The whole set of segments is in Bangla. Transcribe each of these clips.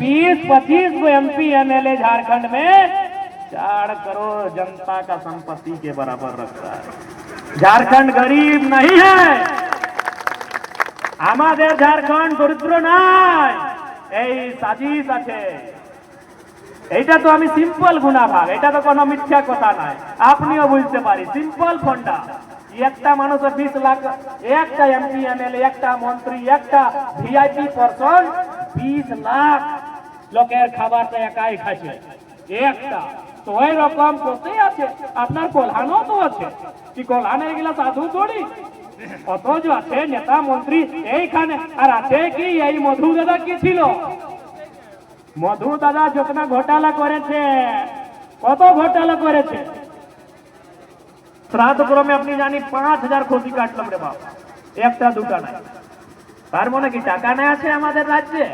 20-25 को एमपी एमएलए झारखंड में 4 करोड़ जनता का संपत्ति के बराबर रखता है। झारखंड गरीब नहीं है, আমাদের ঝাড়খণ্ড দরিদ্র নাই, এই সাজিশ আছে। এইটা তো আমি সিম্পল গুণাভাগ, এটা তো কোনো মিথ্যা কথা নাই, আপনিও বুঝতে পারি। সিম্পল ফন্ডা, একটা মানুষের 20 লাখ, একটা এমপি এমএলএ, একটা মন্ত্রী, একটা ভিআইপি পারসন 20 লাখ লোকের খাবারটা একাই খাচ্ছে একটা। তো ওই রকম করতে আছে, আপনার কল্যাণও তো আছে, কি কল্যাণ এগুলা সাধু থোড়ি, অথচ আছে নেতা মন্ত্রী এইখানে। আর আছে কি এই মধু দাদা কি ছিল, মধু দাদা যত ঘোটালা করেছে, কত ঘোটালা করেছে। শ্রাদ্ধ ক্রমে আপনি জানি 5000 খসি কাটলাম রে বাবা, একটা দুটা নাই। তার মানে কি টাকা নেই আছে আমাদের রাজ্যে?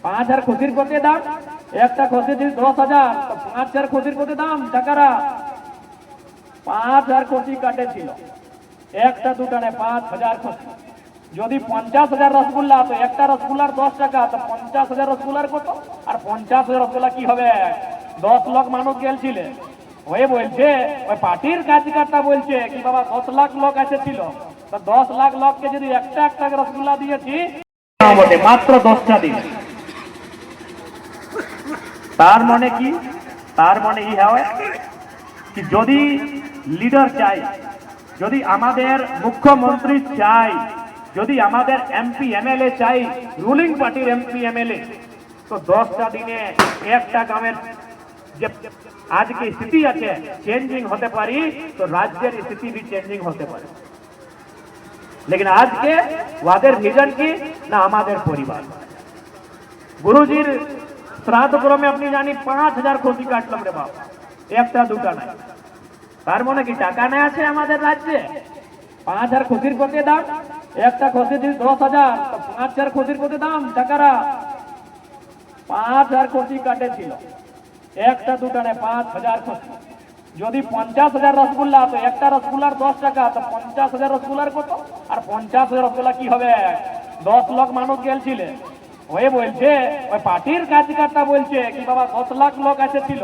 5000 খসির কত দাম? একটা খসি যদি 10,000, তো 5000 খসির কত দাম টাকারা? 5000 খসি কাটেছিল, একটা দুটা নেই, 5000 খসি। যদি 50,000 রসগোল্লা, তো একটা রসগোল্লার 10 টাকা, তো 50,000 রসগোল্লার কত? আর 50,000 রসগোল্লা কি হবে? 10 লাখ মানুষ গেলছিলে। ওই বলছে, ওই পার্টির কার্যকর্তা বলছে কি বাবা 10 লাখ লোক এসেছিল, তো 10 লাখ লোককে যদি একটা একটা রসগোল্লা দিয়েছি মাত্র 10টা দিন। তার মানে কি? তার মানে এই হয় কি যদি লিডার চাই, যদি আমাদের মুখ্যমন্ত্রী চাই, যদি আমাদের এমপি এমএলএ চাই, রুলিং পার্টির এমপি এমএলএ, তো 10টা দিনে একটা গ্রামের যে আজকে স্থিতি আছে চেঞ্জিং হতে পারি, তো রাজ্যের স্থিতি भी চেঞ্জিং হতে পারে। लेकिन आज के ওদের ভিজন কি না আমাদের পরিবার। গুরুজির শ্রাদ্ধ ক্রমে আপনি জানি 5000 খসি কাটলাম রে বাবা, একটা দুটা নাই। তার মানে কি টাকা নেই আছে আমাদের রাজ্যে? 5000 খসির কত দাম? একটা খসি যদি 10,000, তো 5000 খসির কত দাম টাকারা? 5000 খসি কাটেছিল, একটা দুটা নেই, 5000 খসি। যদি 50,000 রসগোল্লা, তো একটা রসগোল্লার 10 টাকা, তো 50,000 রসগোল্লার কত? আর 50,000 রসগোল্লা কি হবে? 10 লাখ মানুষ গেলছিলে। ওই বলছে, ওই পার্টির কার্যকর্তা বলছে কি বাবা 10 লাখ লোক এসেছিল,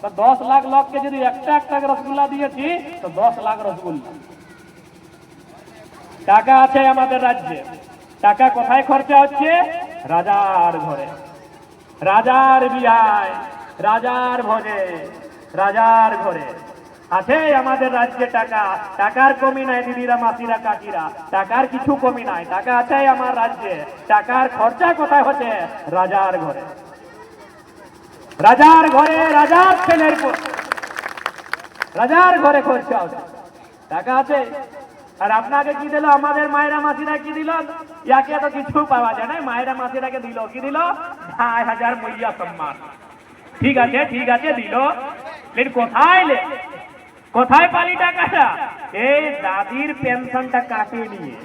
তো 10 লাখ লোককে যদি একটা একটা রসগোল্লা দিয়েছি, তো 10 লাখ রসগোল্লা। টাকা আছে আমাদের রাজ্যে, টাকা কোথায় খরচা হচ্ছে? রাজার ঘরে, রাজার বিয়ায়, রাজার ভোজে, রাজার ঘরে আছে আমাদের রাজ্যে টাকা। টাকার কমি নাই দিদিরা, মাসিরা, কাকিরা, টাকার কিছু কমি নাই, টাকা আছে আমার রাজ্যে। টাকার খরচা কোথায় হচ্ছে? রাজার ঘরে, রাজার ঘরে, রাজার ছেলের রাজার ঘরে খরচা হচ্ছে, টাকা আছে। আর আপনাকে কি দিল? আমাদের মায়েরা মাসিরা কি দিল? ইয়াকে তো কিছু পাওয়া যায় না, মায়েরা মাসিরাকে দিল কি দিল? 2,500 মূল্য সম্মান। ঠিক আছে, ঠিক আছে দিল, লেকিন কোথায় কোথায় পালি টাকাটা? এই দাদির পেনশনটা কাটে নিয়ে।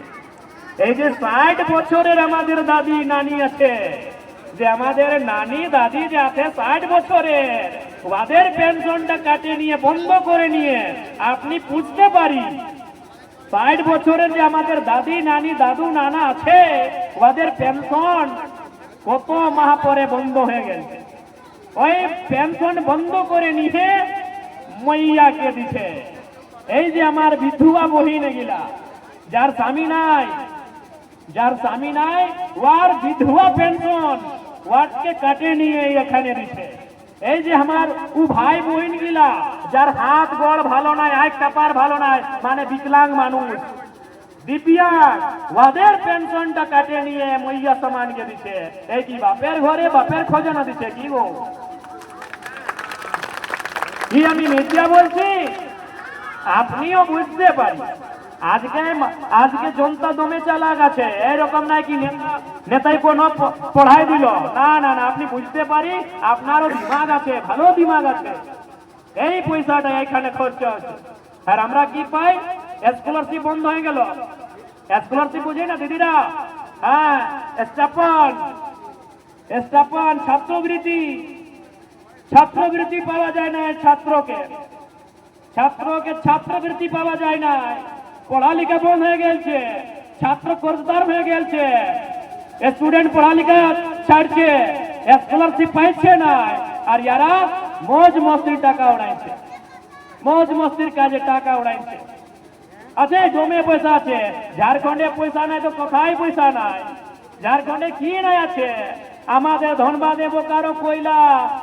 এই যে 60 বছরের আমাদের দাদি নানি আছে, যে আমাদের নানি দাদি যে আছে 60 বছরের, ওদের পেনশনটা কাটে নিয়ে, বন্ধ করে নিয়ে। আপনি বুঝতে পারি 60 বছরের যে আমাদের দাদি নানি দাদু নানা আছে, ওদের পেনশন কত মাহ পরে বন্ধ হয়ে গেছে। ওই পেনশন বন্ধ করে নিয়ে মাইয়াকে দিছে। এই যে আমার বিধবা বহিন গিলা, যার স্বামী নাই, যার স্বামী নাই, ওর বিধবা পেনশন ওয়াটকে কাটে নিয়ে এখানে দিছে। এই যে আমার ও ভাই বহিন গিলা, যার হাত গড় ভালো নাই, আয় কাপার ভালো নাই, মানে বিকলাঙ্গ মানুষ, দিব্যাঙ্গ, ওদের পেনশনটা কাটে নিয়ে মইয়া সমানকে দিছে। এই কি বাপের ঘরে বাপের খজানা দিছে কি গো? কি আমি মিথ্যা বলছি? আপনিও বুঝতে পারি। আজকে জনতা দমে চালা গেছে, এরকম নাই কি নেতাই কোনো পড়াই দিল, না না না, আপনি বুঝতে পারি, আপনারও দিমাগ আছে, ভালো দিমাগ আছে। এই পয়সাটা এখানে খরচা হচ্ছে। আর আমরা কি পাই? স্কলারশিপ বন্ধ হয়ে গেল। স্কলারশিপ বুঝি না দিদিরা? হ্যাঁ, স্টাপন, ছাত্রবৃত্তি, ছাত্রবৃত্তি পাওয়া যায় না ছাত্রকে, ছাত্রবৃত্তি পাওয়া যায় না। পড়ালেখা বন্ধ হয়ে গেছে, ছাত্র কর্জদার হয়ে গেছে, স্টুডেন্ট পড়ালেখা ছাড়ছে, স্কলারশিপ পাইছে না, আর ইয়ারা মौज মস্তির টাকা উড়াইছে, মौज মস্তির কাজে টাকা উড়াইছে। আছে জমে পয়সা আছে, ঝাড়খণ্ডে পয়সা নাই তো কোথায় পয়সা নাই? ঝাড়খণ্ডে কি নাই আছে? আমাদের ধনবাদে বোকারো কয়লা,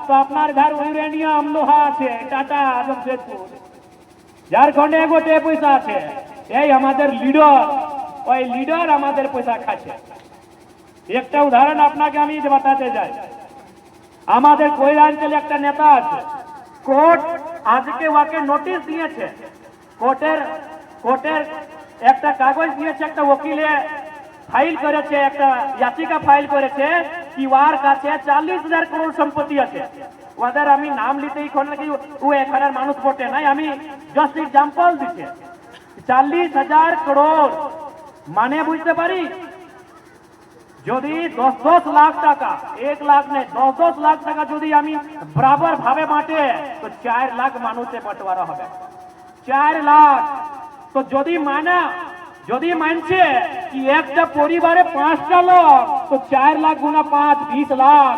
তো আপনার ঘর ইউরেনিয়াম লোহা আছে, টাটা জমশেদপুর। ঝাড়খণ্ডে গোটে পয়সা আছে, এই আমাদের লিডার, ওই লিডার আমাদের পয়সা খাচ্ছে। একটা উদাহরণ আপনাকে আমি বাতাতে যাই। আমাদের কৈলাঞ্চলে একটা নেতা আছে, কোর্ট আজকে ওকে নোটিশ দিয়েছে, কোর্টের একটা কাগজ দিয়েছে, একটা ওকিলে ফাইল করেছে, একটা याचिका ফাইল করেছে কি ওর কাছে 40,000 করোড় সম্পত্তি আছে। ওদের আমি নাম লিতেই কোন কি ও এখানের মানুষ বটে নাই, আমি জাস্ট एग्जांपल দিতে। 40,000 করোড় মানে বুঝতে পারি, যদি 10-10 লাখ টাকা, 1 লাখ নেই 10-10 লাখ টাকা যদি আমি বরাবর ভাবে বাঁটে তো 4 লাখ মানুষে বঁটওয়ারা হবে। 4 লাখ তো যদি মানছে কি একটা পরিবারে 5টা লোক, তো 4 লাখ গুণা 5 20 লাখ,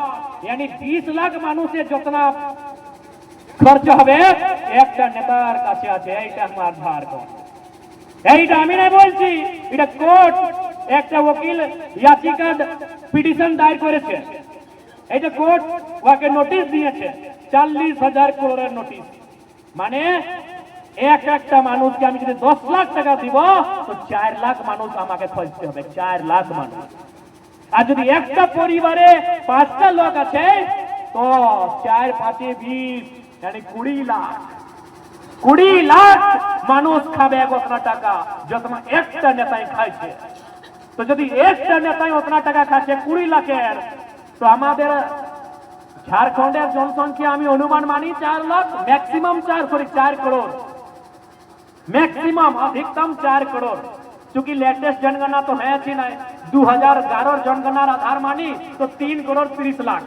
यानी 20 লাখ মানুষের যতনা খরচ হবে একটা নেতার কাছে আছে। এইটা আমার ঝাড়খণ্ড, এইটা আমি না বলছি, এটা কোর্ট একটা ওকিল याचिका পিটিশন দায়ের করেছে, এটা কোর্ট ওকে নোটিশ দিয়েছে 40,000 করোড়ের নোটিশ। মানে একটা মানুষকে আমি যদি 10 লাখ টাকা দিব তো 4 লাখ মানুষ আমাকে খুঁজতে হবে, 4 লাখ মানুষ। আর যদি একটা পরিবারে 5টা লোক আছে তো 4 5 20 यानी 20 লাখ, 20 লাখ মানুষ খাবে কতনা টাকা যতনা একটা নেতাই খাইছে। তো যদি একটা নেতাই অতনা টাকা খাচ্ছে 20 লাখের, তো আমাদের ঝাড়খণ্ডের জনসংখ্যা আমি অনুমান মানি 4 লাখ, ম্যাক্সিমাম 4 करोड़, मैक्सिमम अधिकतम 4 करोड़। चूंकि लेटेस्ट जनगणना तो है थी ना 2011 जनगणनार आधार मानी तो 3 करोड़ 30 लाख।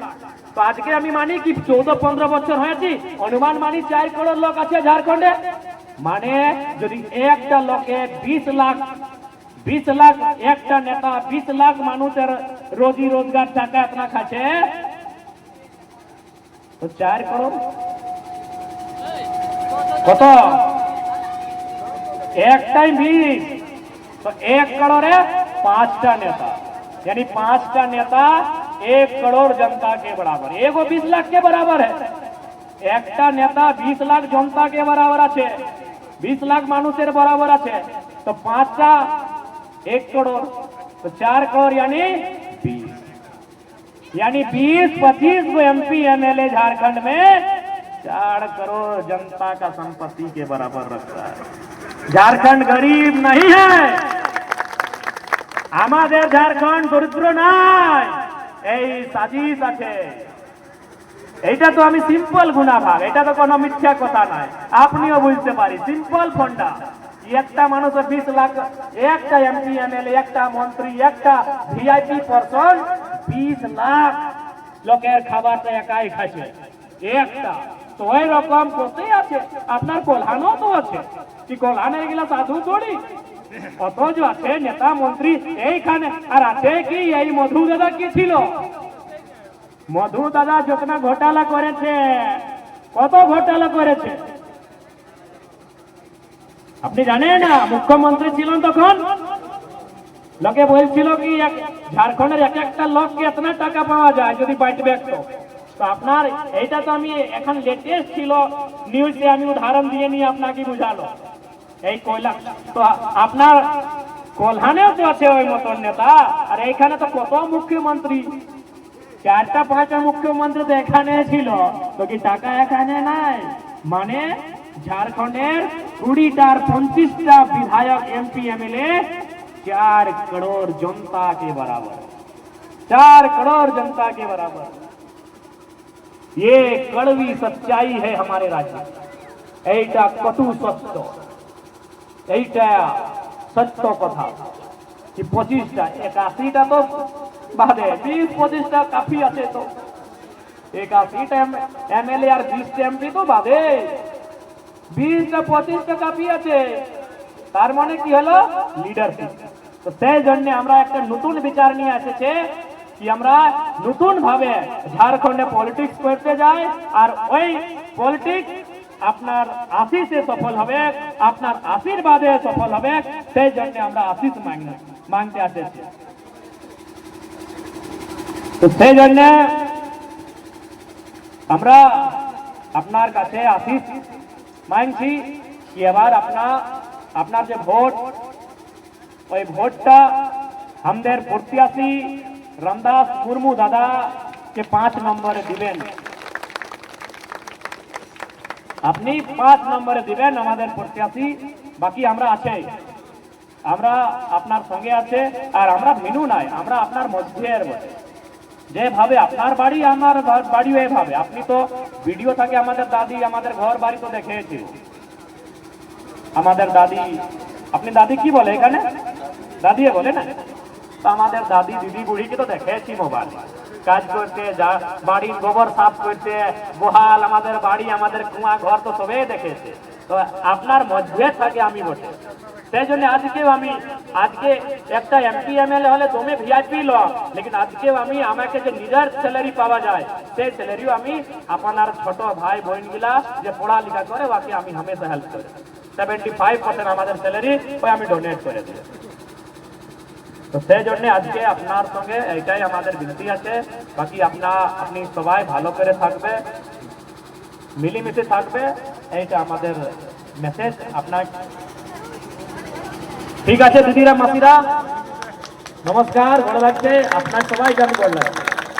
तो आज के আমি মানি কি 14-15 বছর হয়েছে, অনুমান মানি 4 करोड़ লোক আছে ঝাড়খণ্ডে। মানে যদি একটা লোকে 20 লাখ একটা নেতা 20 লাখ মানুষের রোজি রোজগার টাকা এতনা খাচ্ছে, তো 4 करोड़ কত? একটাই 20, तो 1 करोड़ है 5टा नेता, यानी 5टा नेता 1 करोड़ जनता के बराबर। एगो 20 लाख के बराबर है, একটা নেতা 20 লাখ जनता के बराबर আছে, 20 लाख মানুষের बराबर আছে। तो 5टा 1 करोड़, तो 4 करोड़ यानी 20, यानी 20-25 गो एमपी एमएलए झारखंड में 4 करोड़ जनता का संपत्ति के बराबर रखता है। झारखंड गरीब नहीं है, আমাদের ঝাড়খণ্ড দরিদ্র নাই, এই সাজিশ আছে। এইটা তো আমি সিম্পল গুণা ভাগ, এটা তো কোনো মিথ্যা কথা নাই, আপনিও বুঝতে পারি। সিম্পল ফন্ডা, একটা মানুষের 20 লাখ, একটা এমপি এমএলএ, একটা মন্ত্রী, একটা ভিআইপি পারসন 20 লাখ লোকের খাবারটা একাই খাচ্ছে একটা। তো ওই রকম করতেই আছে, আপনার কল্যাণও তো আছে, কি কল্যাণে এগুলা সাধু থোড়ি, অথচ আছে নেতা মন্ত্রী এইখানে। আর আছে কি এই মধু দাদা কি ছিল, মধু দাদা যতনা ঘোটালা করেছে, কত ঘোটালা করেছে আপনি জানেন না? মুখ্যমন্ত্রী ছিলেন তখন, লোকে বলছিল কি ঝাড়খণ্ডের একটা লোককে এতনা টাকা পাওয়া যায় যদি বাঁটবে একটু। তো আপনার এইটা তো আমি এখন লেটেস্ট ছিল নিউজে, আমি উদাহরণ দিয়ে নিয়ে আপনাকে বুঝালো এই কয়লা। তো আপনার কল্যাণেও তো আছে ওই মতন নেতা, আর এইখানে তো কত মুখ্যমন্ত্রী, 4টা-5টা মুখ্যমন্ত্রী তো এখানে ছিল, তো কি টাকা এখানে নাই? মানে ঝাড়খণ্ডের 20টা আর 25টা विधायक एमपी एमएलए 4 करोड़ जनता के बराबर, 4 करोड़ जनता के बराबर। ये कड़वी सच्चाई है हमारे राज्य। এইটা কটু সত্য, এইটা সত্য কথা কি 25টা 81টা তো বাদে 20-25টা কাফি আছে। তো 81টা এমএলএ আর 20টা এমপি তো বাদে 20টা-25টা কাফি আছে। তার মানে কি হলো লিডারশিপ। তো সেই জন্য আমরা একটা নতুন বিচার নিয়ে এসেছে কি আমরা নতুন ভাবে ঝাড়খণ্ডে পলিটিক্স করতে যাই, আর ওই পলিটিক্স আপনার আশিসে সফল হবে, আপনার আশীর্বাদে সফল হবে। সেই জন্য আমরা আশিস মাংতে আসেছি। তো সেই জন্য আমরা আপনার কাছে আশিস মাংছি কি এবার আপনার যে ভোট, ওই ভোটটা আমাদের প্রত্যাশী রামদাস মুর্মু দাদা কে 5 নম্বরে দিবেন। আপনি 5 নম্বরে দিবেন আমাদের প্রত্যাশী। বাকি আমরা আছে, আমরা আপনার সঙ্গে আছে, আর আমরা ভিনু নাই, আমরা আপনার মধ্যের বটে। যেভাবে আপনার বাড়ি আমার বাড়িও এভাবে। আপনি তো ভিডিও থাকে আমাদের দাদি, আমাদের ঘর বাড়ি তো দেখেছি। আমাদের দাদি, আপনি দাদি কি বলে এখানে? দাদি বলে না? তো আমাদের দাদি দিদি বুড়িকে তো দেখেছি মোবাইল কাজ করতে, যা বাড়ির গোবর সাফ করতে, গোহাল, আমাদের বাড়ি, আমাদের কুয়া ঘর তো সবাই দেখেছে। তো আপনার মধ্যে থাকে আমি বটে। সেই জন্য আজকেও আজকে একটা এমপি এমএলএ হলে তুমি ভিআইপি লো, লেকিন আজকেও আমাকে যে নিজের স্যালারি পাওয়া যায়, সেই স্যালারিও আমি আপনার ছোট ভাই বোন গুলা যে পড়ালেখা করে বাকি আমি হামেশা হেল্প করি। 75% আমাদের স্যালারি ওই আমি ডোনেট করে দিই। তো সেই জন্য আজকে আপনার সঙ্গে এইটাই আমাদের বিনতি আছে। বাকি আপনি সবাই ভালো করে থাকবে, মিলেমিশে থাকবে, এইটা আমাদের মেসেজ আপনার। ঠিক আছে দিদিরা, মাসিরা, নমস্কার, ভালো লাগছে আপনার সবাই আমি বললাম।